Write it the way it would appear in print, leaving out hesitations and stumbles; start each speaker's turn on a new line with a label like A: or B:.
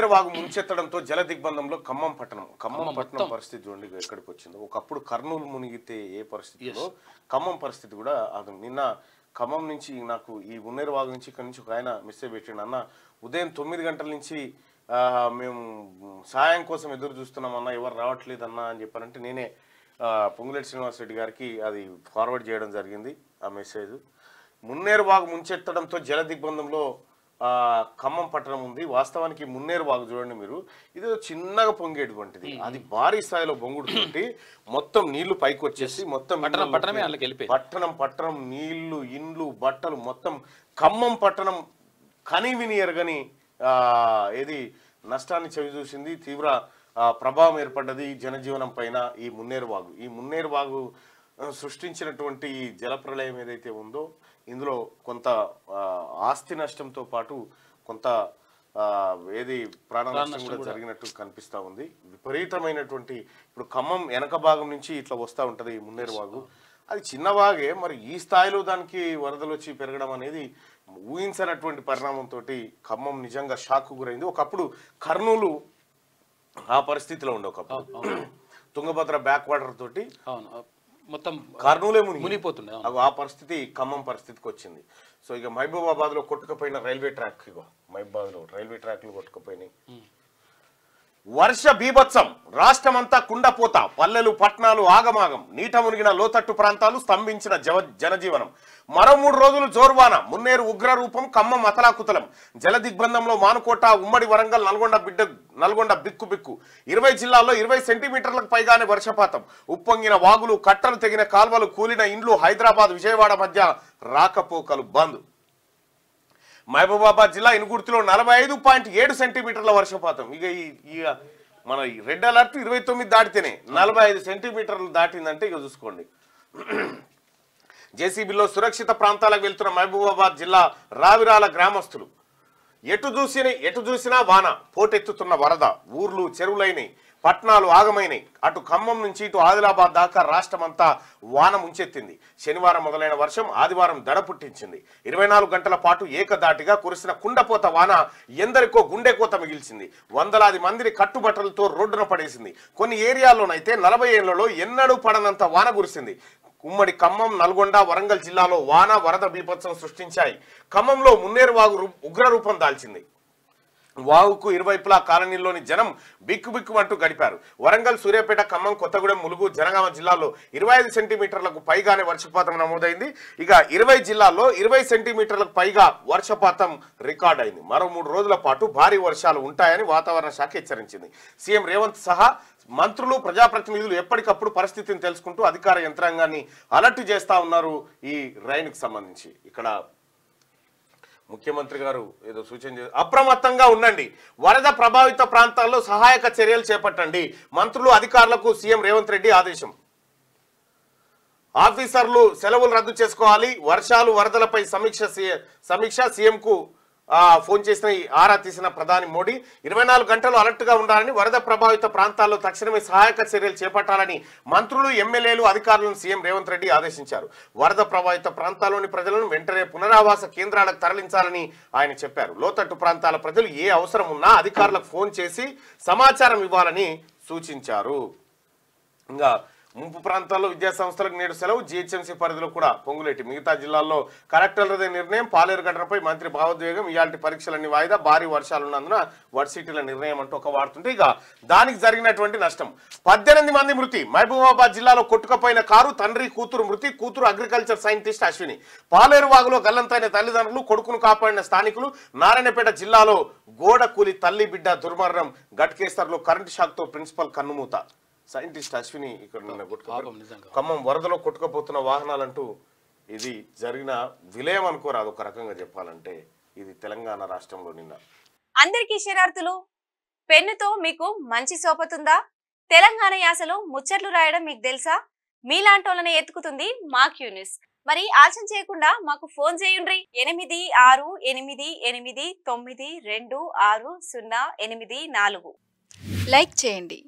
A: మున్నేరు వాగు ముంచెత్తడంతో జల దిగ్బంధంలో ఖమ్మం పట్టణం పరిస్థితి చూడండి ఎక్కడికి వచ్చిందో. ఒకప్పుడు కర్నూలు మునిగితే ఏ పరిస్థితిలో ఖమ్మం పరిస్థితి కూడా అది. నిన్న ఖమ్మం నుంచి నాకు ఈ మున్నేరు వాగు నుంచి ఇక్కడ నుంచి ఒక ఆయన మెసేజ్ పెట్టిండు, అన్న ఉదయం 9 గంటల నుంచి మేము సాయం కోసం ఎదురు చూస్తున్నామన్నా, ఎవరు రావట్లేదన్నా అని చెప్పారంటే నేనే పొంగులేటి శ్రీనివాసరెడ్డి గారికి అది ఫార్వర్డ్ చేయడం జరిగింది ఆ మెసేజ్. మున్నేరు వాగు ముంచెత్తడంతో జల దిగ్బంధంలో ఖమ్మం పట్టణం ఉంది. వాస్తవానికి మున్నేరు వాగు చూడండి మీరు, ఇది చిన్నగా పొంగేటువంటిది, అది భారీ స్థాయిలో బొంగుడుతోటి మొత్తం నీళ్లు పైకి వచ్చేసి మొత్తం పట్టణం నీళ్లు, ఇండ్లు, బట్టలు మొత్తం ఖమ్మం పట్టణం కనివిని ఎరగని ఏది నష్టాన్ని చవిచూసింది. తీవ్ర ప్రభావం ఏర్పడ్డది జనజీవనం పైన ఈ మున్నేరు వాగు సృష్టించినటువంటి ఈ జలప్రలయం ఏదైతే ఉందో ఇందులో కొంత ఆస్తి నష్టంతో పాటు కొంత ఏది ప్రాణ నష్టం కూడా జరిగినట్టు కనిపిస్తూ ఉంది. విపరీతమైనటువంటి ఇప్పుడు ఖమ్మం వెనక భాగం నుంచి ఇట్లా వస్తూ ఉంటుంది ఈ మున్నేరు వాగు. అది చిన్నవాగే, మరి ఈ స్థాయిలో దానికి వరదలు వచ్చి పెరగడం అనేది ఊహించినటువంటి పరిణామంతో ఖమ్మం నిజంగా షాక్ గురైంది. ఒకప్పుడు కర్నూలు ఆ పరిస్థితిలో ఉండే, ఒకప్పుడు తుంగభద్ర బ్యాక్ వాటర్ తోటి మొత్తం కర్నూలే మునిగిపోతుండే, ఆ పరిస్థితి ఖమ్మం పరిస్థితికి వచ్చింది. సో ఇక మహబూబాబాద్ లో కొట్టుకుపోయిన రైల్వే ట్రాక్, మహబూబాబాద్ లో రైల్వే ట్రాక్లు కొట్టుకుపోయినాయి. వర్ష బీభత్సం, రాష్ట్రమంతా కుండపోత, పల్లెలు పట్టణాలు ఆగమాగం, నీట మునిగిన లోతట్టు ప్రాంతాలు, స్తంభించిన జనజీవనం. మరో 3 రోజులు జోర్వాన, మున్నేరు ఉగ్ర రూపం, ఖమ్మం అతలాకుతలం. జల దిగ్బంధంలో మానుకోట, ఉమ్మడి వరంగల్, నల్గొండ బిక్కు. 20 జిల్లాల్లో 20 సెంటీమీటర్లకు పైగానే వర్షపాతం. ఉప్పొంగిన వాగులు, కట్టలు తెగిన కాల్వలు, కూలిన ఇండ్లు. హైదరాబాద్ విజయవాడ మధ్య రాకపోకలు బంద్. మహబూబాబాద్ జిల్లా ఇనుగుర్తిలో 45.7 సెంటీమీటర్ల వర్షపాతం. ఇక మన రెడ్ అలర్ట్ 29 దాటితేనే 45 సెంటీమీటర్లు దాటిందంటే ఇక చూసుకోండి. జేసీబీలో సురక్షిత ప్రాంతాలకు వెళ్తున్న మహబూబాబాద్ జిల్లా రావిరాల గ్రామస్తులు. ఎటు చూసినా వాన, పోటెత్తుతున్న వరద, ఊర్లు చెరువులైనవి, పట్టణాలు ఆగమైనవి. అటు ఖమ్మం నుంచి ఇటు ఆదిలాబాద్ దాకా రాష్ట్రమంతా వాన ముంచెత్తింది. శనివారం మొదలైన వర్షం ఆదివారం దడ పుట్టించింది. 24 గంటల పాటు ఏకదాటిగా కురిసిన కుండపోత వాన ఎందరికో గుండెకోత మిగిల్చింది. వందలాది మందిని కట్టుబట్టలతో రోడ్డున పడేసింది. కొన్ని ఏరియాల్లోనైతే 40 ఏళ్లలో ఎన్నడూ పడనంత వాన కురిసింది. ఉమ్మడి ఖమ్మం, నల్గొండ, వరంగల్ జిల్లాలో వాన వరద బీభత్సం సృష్టించాయి. ఖమ్మంలో మున్నేరు వాగు ఉగ్రరూపం దాల్చింది. వాగుకు ఇరువైపులా కాలనీలోని జనం బిక్కుబిక్కుమంటూ గడిపారు. వరంగల్, సూర్యాపేట, ఖమ్మం, కొత్తగూడెం, ములుగు, జనగామ జిల్లాల్లో 25 సెంటీమీటర్లకు పైగానే వర్షపాతం నమోదైంది. ఇక 20 జిల్లాల్లో 20 సెంటీమీటర్లకు పైగా వర్షపాతం రికార్డ్ అయింది. మరో 3 రోజుల పాటు భారీ వర్షాలు ఉంటాయని వాతావరణ శాఖ హెచ్చరించింది. సీఎం రేవంత్ సహా మంత్రులు, ప్రజాప్రతినిధులు ఎప్పటికప్పుడు పరిస్థితిని తెలుసుకుంటూ అధికార యంత్రాంగాన్ని అలర్ట్ చేస్తా ఉన్నారు ఈ రైన్కి సంబంధించి. ఇక్కడ ముఖ్యమంత్రి గారు ఏదో సూచన చేశారు, అప్రమత్తంగా ఉండండి, వరద ప్రభావిత ప్రాంతాల్లో సహాయక చర్యలు చేపట్టండి. మంత్రులు, అధికారులకు సీఎం రేవంత్ రెడ్డి ఆదేశం. ఆఫీసర్లు సెలవులు రద్దు చేసుకోవాలి. వర్షాలు, వరదలపై సమీక్ష సీఎంకు ఫోన్ చేసిన ఆరా తీసిన ప్రధాని మోడీ 24 గంటలు అలర్ట్ గా ఉండాలని, వరద ప్రభావిత ప్రాంతాల్లో తక్షణమే సహాయక చర్యలు చేపట్టాలని మంత్రులు, ఎమ్మెల్యేలు, అధికారులను సీఎం రేవంత్ రెడ్డి ఆదేశించారు. వరద ప్రభావిత ప్రాంతాల్లోని ప్రజలను వెంటనే పునరావాస కేంద్రాలకు తరలించాలని ఆయన చెప్పారు. లోతట్టు ప్రాంతాల ప్రజలు ఏ అవసరం ఉన్నా అధికారులకు ఫోన్ చేసి సమాచారం ఇవ్వాలని సూచించారు. ఇంకా ముంపు ప్రాంతాల్లో విద్యా సంస్థలకు నేడు సెలవు. జీహెచ్ఎంసీ పరిధిలో కూడా పొంగులేటి. మిగతా జిల్లాల్లో కలెక్టర్లదే నిర్ణయం. పాలేరు ఘటనపై మంత్రి భావోద్వేగం. ఇయాల్టి పరీక్షలన్నీ వాయిదా. భారీ వర్షాలున్నందున వర్సిటీల నిర్ణయం అంటూ ఒక వాడుతుంటే ఇక దానికి జరిగినటువంటి నష్టం 18 మంది మృతి. మహబూబాబాద్ జిల్లాలో కొట్టుకుపోయిన కారు, తండ్రి కూతురు మృతి. కూతురు అగ్రికల్చర్ సైంటిస్ట్ అశ్విని. పాలేరు వాగులో గల్లంతైన తల్లిదండ్రులు, కొడుకును కాపాడిన స్థానికులు. నారాయణపేట జిల్లాలో గోడ కూలి తల్లి బిడ్డ దుర్మరణం. గట్కేసర్లో కరెంటు షాక్ తో ప్రిన్సిపల్ కన్నుమూత. సైంటిస్ట్ అశ్విని ఇక్కడ ఖమ్మం వరదలో కొట్టుకుపోతున్న వాహనాలంటూ ఇది జరిగిన విలయం అనుకోరాదు. ఒక రకంగా చెప్పాలంటే ఇది తెలంగాణ రాష్ట్రంలో నిన్న.
B: అందరికీ శరణార్థులు. పెన్నుతో మీకు మంచి సోపతుందా? తెలంగాణ యాసలో ముచ్చట్లు రాయడం మీకు తెలుసా? మీలాంటోళ్ళని ఎత్తుకుతుంది మా క్యూ న్యూస్. మరి ఆలస్యం చేయకుండా మాకు ఫోన్ చేయండి. 8688892608. లైక్ చేయండి.